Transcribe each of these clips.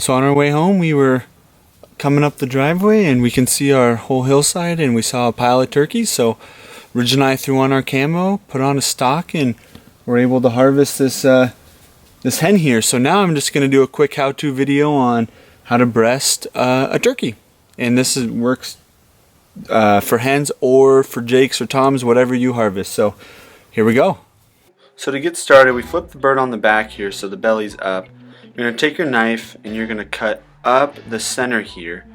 So on our way home, we were coming up the driveway and we can see our whole hillside, and we saw a pile of turkeys. So Ridge and I threw on our camo, put on a stock, and we're able to harvest this this hen here. So now I'm just going to do a quick how-to video on how to breast a turkey. And this works for hens or for jakes or toms, whatever you harvest. So here we go. So to get started, we flip the bird on the back here so the belly's up. You're going to take your knife and you're going to cut up the center here,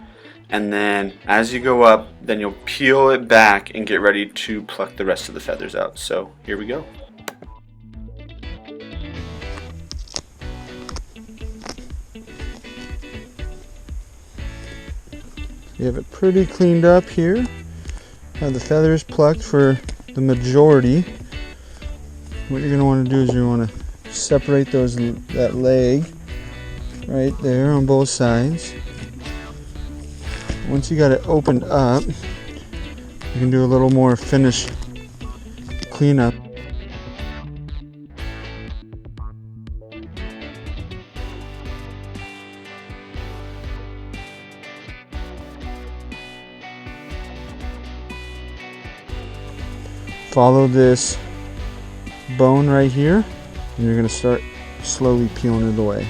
and then as you go up, then you'll peel it back and get ready to pluck the rest of the feathers out. So here we go. You have it pretty cleaned up here. Have the feathers plucked for the majority. What you're going to want to do is you want to separate that leg right there on both sides. Once you got it opened up, you can do a little more finish cleanup. Follow this bone right here, and you're going to start slowly peeling it away.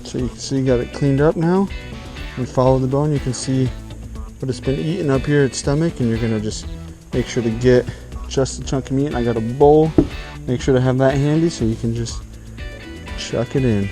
So you can see you got it cleaned up now. And follow the bone, you can see what it's been eating up here at its stomach, and you're gonna just make sure to get just a chunk of meat. I got a bowl, make sure to have that handy so you can just chuck it in.